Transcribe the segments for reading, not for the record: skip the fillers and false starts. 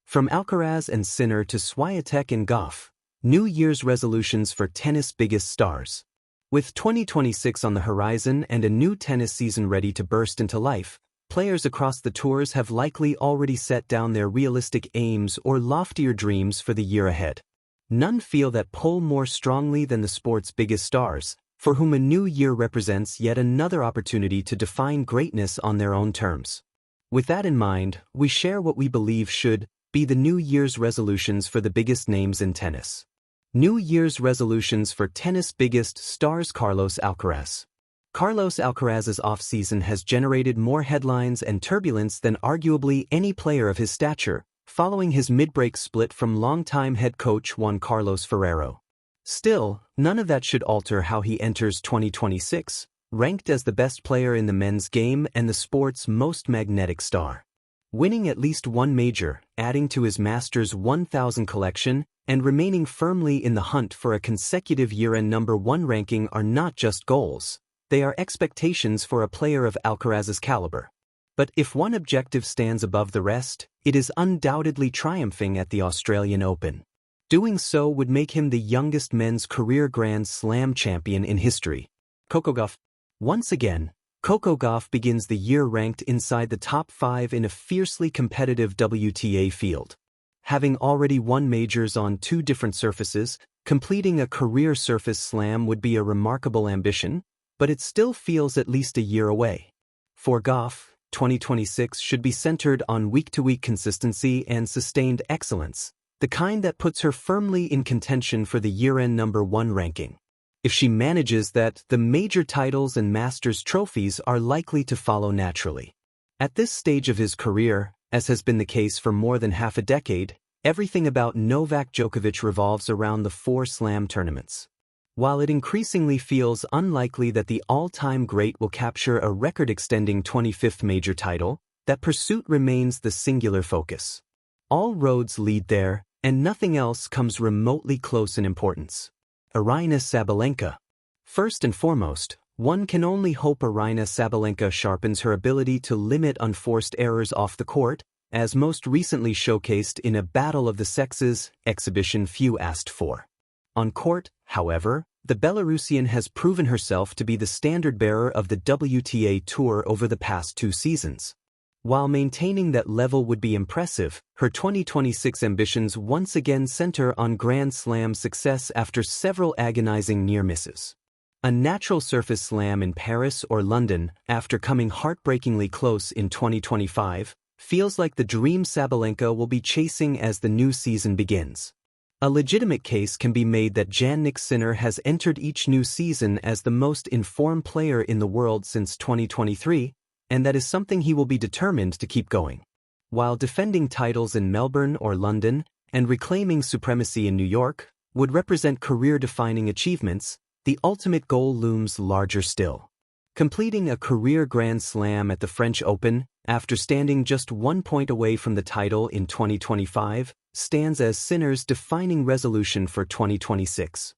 From Alcaraz and Sinner to Swiatek and Gauff, New Year's resolutions for tennis biggest stars. With 2026 on the horizon and a new tennis season ready to burst into life, players across the tours have likely already set down their realistic aims or loftier dreams for the year ahead. None feel that pull more strongly than the sport's biggest stars, for whom a new year represents yet another opportunity to define greatness on their own terms. With that in mind, we share what we believe should be the New Year's resolutions for the biggest names in tennis. New Year's resolutions for tennis biggest stars. Carlos Alcaraz. Carlos Alcaraz's off-season has generated more headlines and turbulence than arguably any player of his stature, following his mid-break split from longtime head coach Juan Carlos Ferrero. Still, none of that should alter how he enters 2026, ranked as the best player in the men's game and the sport's most magnetic star. Winning at least one major, adding to his Masters 1000 collection, and remaining firmly in the hunt for a consecutive year-end #1 ranking are not just goals, they are expectations for a player of Alcaraz's caliber. But if one objective stands above the rest, it is undoubtedly triumphing at the Australian Open. Doing so would make him the youngest men's career Grand Slam champion in history. Coco Gauff. Once again, Coco Gauff begins the year ranked inside the top 5 in a fiercely competitive WTA field. Having already won majors on 2 different surfaces, completing a career surface slam would be a remarkable ambition, but it still feels at least a year away. For Gauff, 2026 should be centered on week-to-week consistency and sustained excellence, the kind that puts her firmly in contention for the year-end #1 ranking. If she manages that, the major titles and Masters trophies are likely to follow naturally. At this stage of his career, as has been the case for more than half a decade, everything about Novak Djokovic revolves around the 4 Slam tournaments. While it increasingly feels unlikely that the all-time great will capture a record-extending 25th major title, that pursuit remains the singular focus. All roads lead there, and nothing else comes remotely close in importance. Aryna Sabalenka. First and foremost, one can only hope Aryna Sabalenka sharpens her ability to limit unforced errors off the court, as most recently showcased in a Battle of the Sexes exhibition few asked for. On court, however, the Belarusian has proven herself to be the standard-bearer of the WTA Tour over the past 2 seasons. While maintaining that level would be impressive, her 2026 ambitions once again center on Grand Slam success after several agonizing near misses. A natural surface slam in Paris or London, after coming heartbreakingly close in 2025, feels like the dream Sabalenka will be chasing as the new season begins. A legitimate case can be made that Jannik Sinner has entered each new season as the most informed player in the world since 2023, and that is something he will be determined to keep going. While defending titles in Melbourne or London, and reclaiming supremacy in New York, would represent career-defining achievements, the ultimate goal looms larger still. Completing a career Grand Slam at the French Open, after standing just 1 point away from the title in 2025, stands as Sinner's defining resolution for 2026.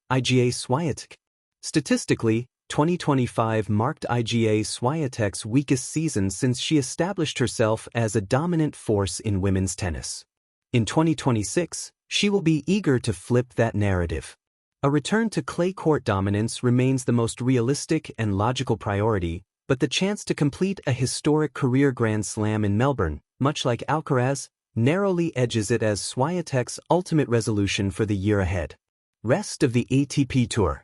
IGA Swiatek. Statistically, 2025 marked IGA Swiatek's weakest season since she established herself as a dominant force in women's tennis. In 2026, she will be eager to flip that narrative. A return to clay court dominance remains the most realistic and logical priority, but the chance to complete a historic career Grand Slam in Melbourne, much like Alcaraz, narrowly edges it as Swiatek's ultimate resolution for the year ahead. Rest of the ATP Tour.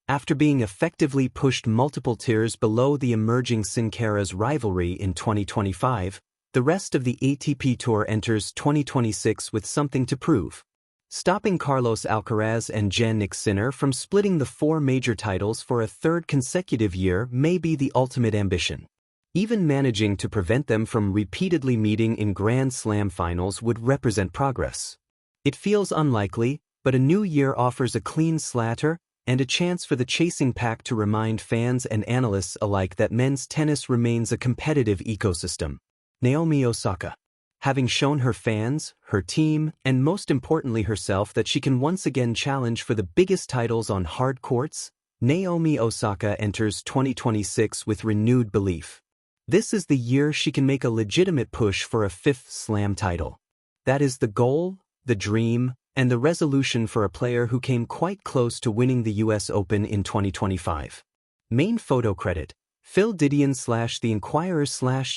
After being effectively pushed multiple tiers below the emerging Sin Cara's rivalry in 2025, the rest of the ATP Tour enters 2026 with something to prove. Stopping Carlos Alcaraz and Jannik Sinner from splitting the 4 major titles for a 3rd consecutive year may be the ultimate ambition. Even managing to prevent them from repeatedly meeting in Grand Slam finals would represent progress. It feels unlikely, but a new year offers a clean slatter and a chance for the chasing pack to remind fans and analysts alike that men's tennis remains a competitive ecosystem. Naomi Osaka. Having shown her fans, her team, and most importantly herself that she can once again challenge for the biggest titles on hard courts, Naomi Osaka enters 2026 with renewed belief. This is the year she can make a legitimate push for a 5th Slam title. That is the goal, the dream, and the resolution for a player who came quite close to winning the US Open in 2025. Main photo credit: Phil Didion / The Inquirer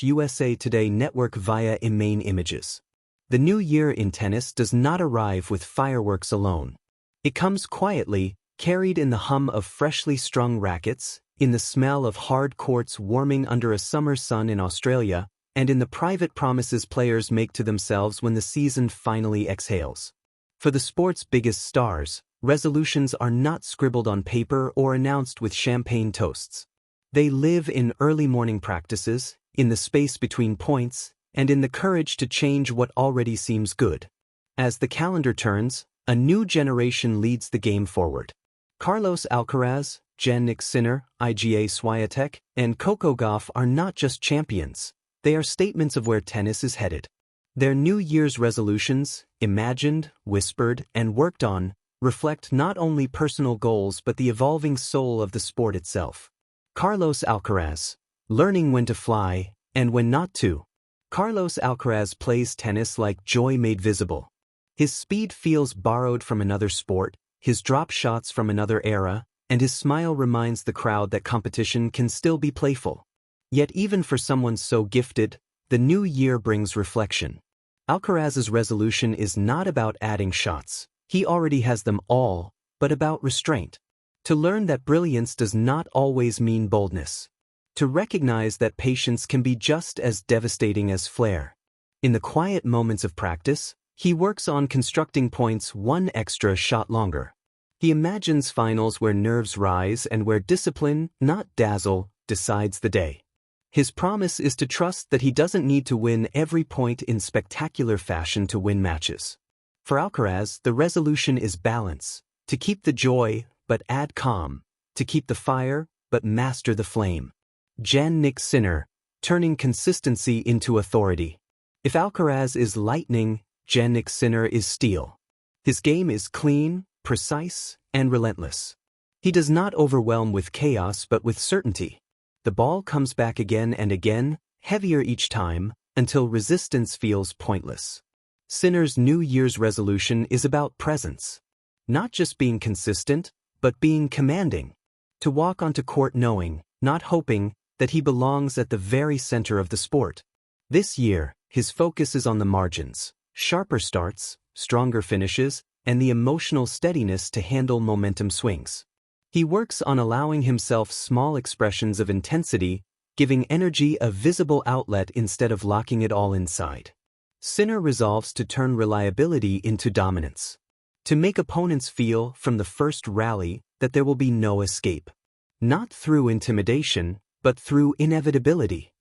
/ USA Today Network via Main Images. The new year in tennis does not arrive with fireworks alone. It comes quietly, carried in the hum of freshly strung rackets, in the smell of hard courts warming under a summer sun in Australia, and in the private promises players make to themselves when the season finally exhales. For the sport's biggest stars, resolutions are not scribbled on paper or announced with champagne toasts. They live in early morning practices, in the space between points, and in the courage to change what already seems good. As the calendar turns, a new generation leads the game forward. Carlos Alcaraz, Jannik Sinner, Iga Swiatek, and Swiatek Gauff are not just champions, they are statements of where tennis is headed. Their New Year's resolutions, imagined, whispered, and worked on, reflect not only personal goals but the evolving soul of the sport itself. Carlos Alcaraz, learning when to fly, and when not to. Carlos Alcaraz plays tennis like joy made visible. His speed feels borrowed from another sport, his drop shots from another era, and his smile reminds the crowd that competition can still be playful. Yet even for someone so gifted, the new year brings reflection. Alcaraz's resolution is not about adding shots, he already has them all, but about restraint. To learn that brilliance does not always mean boldness. To recognize that patience can be just as devastating as flair. In the quiet moments of practice, he works on constructing points one extra shot longer. He imagines finals where nerves rise and where discipline, not dazzle, decides the day. His promise is to trust that he doesn't need to win every point in spectacular fashion to win matches. For Alcaraz, the resolution is balance, to keep the joy, but add calm, to keep the fire, but master the flame. Jannik Sinner, turning consistency into authority. If Alcaraz is lightning, Jannik Sinner is steel. His game is clean, precise, and relentless. He does not overwhelm with chaos but with certainty. The ball comes back again and again, heavier each time, until resistance feels pointless. Sinner's New Year's resolution is about presence. Not just being consistent, but being commanding. To walk onto court knowing, not hoping, that he belongs at the very center of the sport. This year, his focus is on the margins, sharper starts, stronger finishes, and the emotional steadiness to handle momentum swings. He works on allowing himself small expressions of intensity, giving energy a visible outlet instead of locking it all inside. Sinner resolves to turn reliability into dominance. To make opponents feel, from the first rally, that there will be no escape. Not through intimidation, but through inevitability.